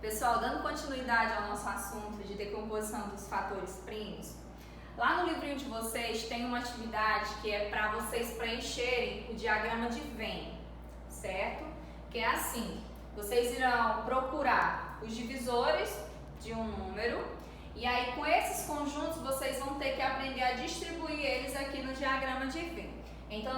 Pessoal, dando continuidade ao nosso assunto de decomposição dos fatores primos, lá no livrinho de vocês tem uma atividade que é para vocês preencherem o diagrama de Venn, certo? Que é assim, vocês irão procurar os divisores de um número e aí com esses conjuntos vocês vão ter que aprender a distribuir eles aqui no diagrama de Venn. Então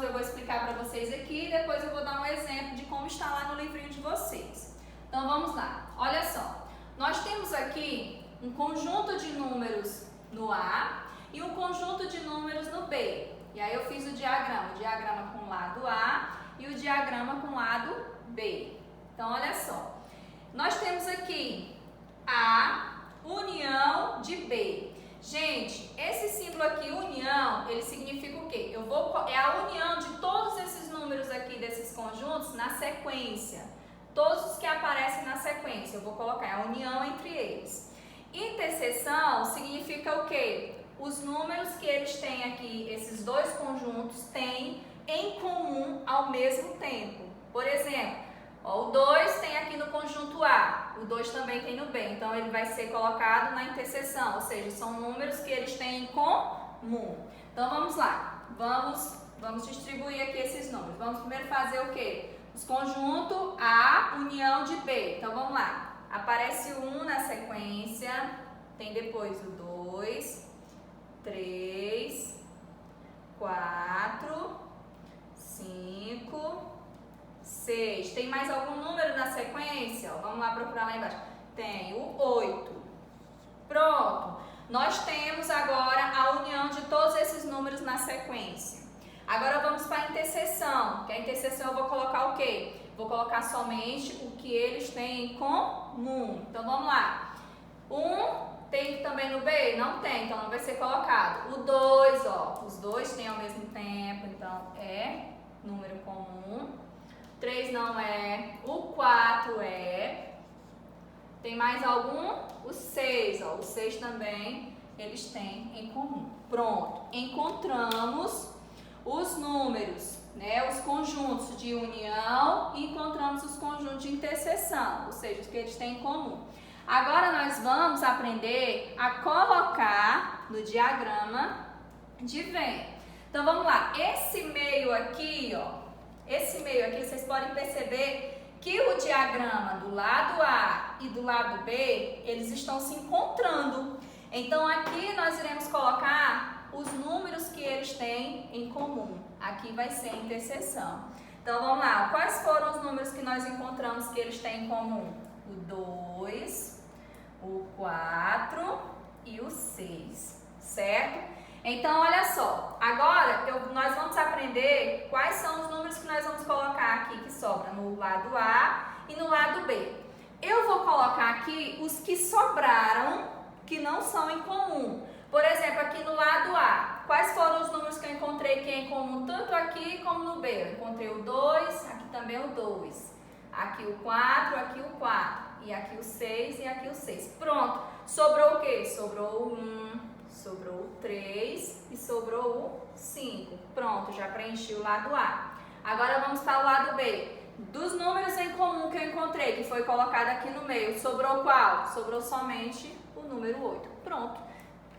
eu vou explicar para vocês aqui e depois eu vou dar um exemplo de como está lá no livrinho de vocês. Então vamos lá, olha só, nós temos aqui um conjunto de números no A e um conjunto de números no B. E aí eu fiz o diagrama com o lado A e o diagrama com o lado B. Então olha só, nós temos aqui A, união de B. Gente, esse símbolo aqui, união, ele significa o quê? É a união de todos esses números aqui, desses conjuntos, na sequência. Todos os que aparecem na sequência, eu vou colocar a união entre eles. Interseção significa o quê? Os números que eles têm aqui, esses dois conjuntos, têm em comum ao mesmo tempo. Por exemplo, ó, o 2 tem aqui no conjunto A, o 2 também tem no B, então ele vai ser colocado na interseção, ou seja, são números que eles têm em comum. Então vamos lá, vamos distribuir aqui esses números. Vamos primeiro fazer o quê? Os conjuntos A, união de B. Então vamos lá, aparece o 1 na sequência, tem depois o 2, 3, 4, 5, 6. Tem mais algum número na sequência? Vamos lá procurar lá embaixo. Tem o 8. Pronto. Nós temos agora a união de todos esses números na sequência. Agora vamos para a interseção. Que a interseção eu vou colocar o quê? Vou colocar somente o que eles têm em comum. Então vamos lá. 1 tem também no B? Não tem, então não vai ser colocado. O 2, ó, os dois têm ao mesmo tempo, então é número comum. 3 não é, o 4 é. Tem mais algum? O 6, ó, o 6 também eles têm em comum. Pronto, encontramos os números, né, os conjuntos de união e encontramos os conjuntos de interseção, ou seja, os que eles têm em comum. Agora nós vamos aprender a colocar no diagrama de Venn. Então vamos lá, esse meio aqui, ó, vocês podem perceber que o diagrama do lado A e do lado B, eles estão se encontrando. Então aqui nós iremos colocar os números que eles têm em comum. Aqui vai ser a interseção. Então vamos lá, quais foram os números que nós encontramos que eles têm em comum? O 2, o 4 e o 6, certo? Então, olha só, agora nós vamos aprender quais são os números que nós vamos colocar aqui que sobram no lado A e no lado B. Eu vou colocar aqui os que sobraram, que não são em comum. Por exemplo, aqui no lado A, quais foram os números que eu encontrei que é em comum tanto aqui como no B? Eu encontrei o 2, aqui também o 2, aqui o 4, aqui o 4, e aqui o 6 e aqui o 6. Pronto, sobrou o quê? Sobrou o 1. Sobrou o 3 e sobrou o 5. Pronto, já preenchi o lado A. Agora vamos para o lado B. Dos números em comum que eu encontrei, que foi colocado aqui no meio, sobrou qual? Sobrou somente o número 8. Pronto,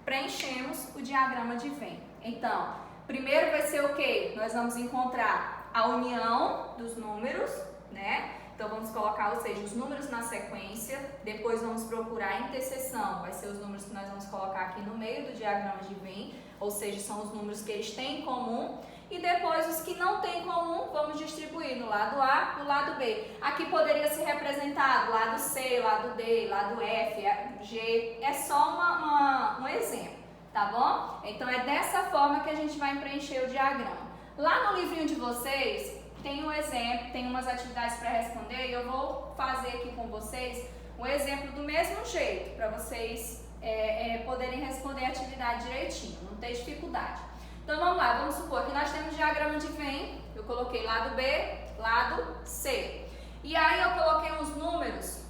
preenchemos o diagrama de Venn. Então, primeiro vai ser o quê? Nós vamos encontrar a união dos números, né? Então vamos colocar, ou seja, os números na sequência, depois vamos procurar a interseção, vai ser os números que nós vamos colocar aqui no meio do diagrama de Venn, ou seja, são os números que eles têm em comum, e depois os que não têm em comum, vamos distribuir no lado A e no lado B. Aqui poderia ser representado lado C, lado D, lado F, G, é só um exemplo, tá bom? Então é dessa forma que a gente vai preencher o diagrama. Lá no livrinho de vocês, tem um exemplo, tem umas atividades para responder e eu vou fazer aqui com vocês um exemplo do mesmo jeito, para vocês poderem responder a atividade direitinho, não ter dificuldade. Então vamos lá, vamos supor que nós temos diagrama de Venn, eu coloquei lado B, lado C. E aí eu coloquei uns números,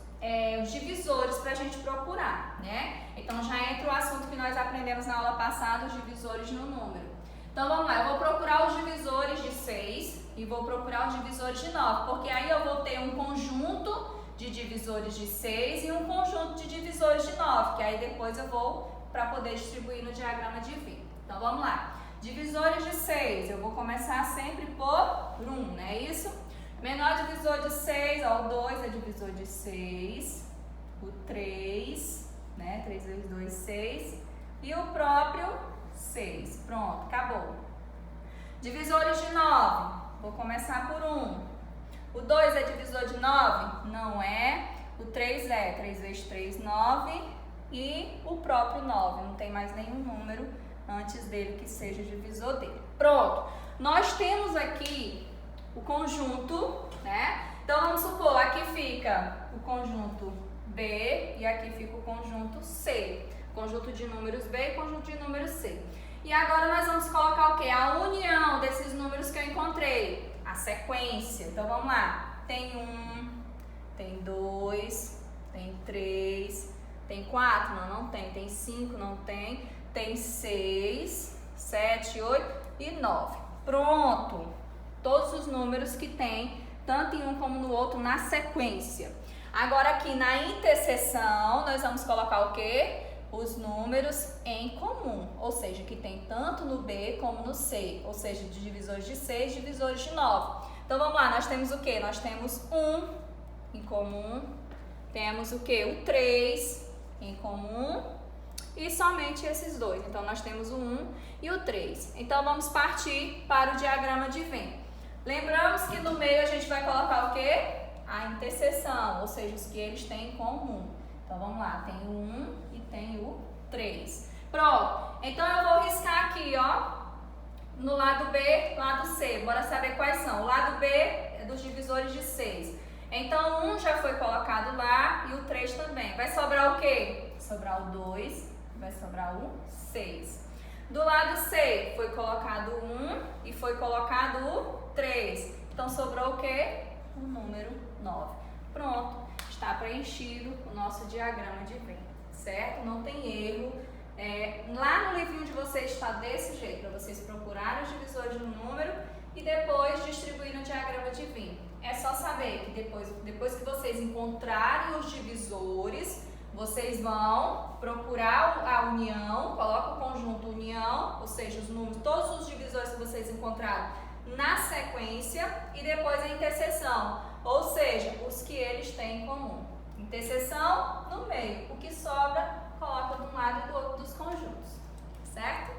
os divisores para a gente procurar, né? Então já entra o assunto que nós aprendemos na aula passada, os divisores no número. Então vamos lá, eu vou procurar os divisores de 6 e vou procurar os divisores de 9, porque aí eu vou ter um conjunto de divisores de 6 e um conjunto de divisores de 9, que aí depois eu vou para poder distribuir no diagrama de V. Então vamos lá. Divisores de 6, eu vou começar sempre por 1, não é isso? Menor divisor de 6, ó, o 2 é divisor de 6, o 3, né? 3 vezes 2, 6, e o próprio 6. Pronto, acabou. Divisores de 9, vou começar por 1. O 2 é divisor de 9? Não é. O 3 é 3 vezes 3, 9, e o próprio 9, não tem mais nenhum número antes dele que seja divisor dele. Pronto, nós temos aqui o conjunto, né? Então vamos supor, aqui fica o conjunto B e aqui fica o conjunto C. Conjunto de números B e conjunto de números C. E agora nós vamos colocar o quê? A união desses números que eu encontrei, a sequência. Então vamos lá, tem 1, tem 2, tem 3, tem 4? Não tem. Tem 5? Não tem. Tem 6, 7, 8 e 9. Pronto! Todos os números que tem, tanto em um como no outro, na sequência. Agora aqui na interseção, nós vamos colocar o quê? Os números em comum, ou seja, que tem tanto no B como no C, ou seja, de divisores de 6, divisores de 9. Então vamos lá, nós temos o quê? Nós temos 1 em comum, temos o quê? O 3 em comum e somente esses dois. Então nós temos o 1 e o 3. Então vamos partir para o diagrama de Venn. Lembramos que no meio a gente vai colocar o quê? A interseção, ou seja, os que eles têm em comum. Então vamos lá, tem o 1 e tem o 3. Pronto, então eu vou riscar aqui, ó, no lado B, lado C. Bora saber quais são. O lado B é dos divisores de 6. Então o 1 já foi colocado lá e o 3 também. Vai sobrar o quê? Vai sobrar o 2, vai sobrar o 6. Do lado C foi colocado o 1 e foi colocado o 3. Então sobrou o quê? O número 9. Pronto. Está preenchido o nosso diagrama de Venn, certo? Não tem erro. Lá no livrinho de vocês está desse jeito, para vocês procurarem os divisores do número e depois distribuir no diagrama de Venn. É só saber que depois que vocês encontrarem os divisores, vocês vão procurar a união, coloca o conjunto união, ou seja, os números, todos os divisores que vocês encontraram na sequência e depois a interseção, ou seja, os que eles têm em comum. Interseção no meio, o que sobra coloca de um lado e do outro dos conjuntos, certo?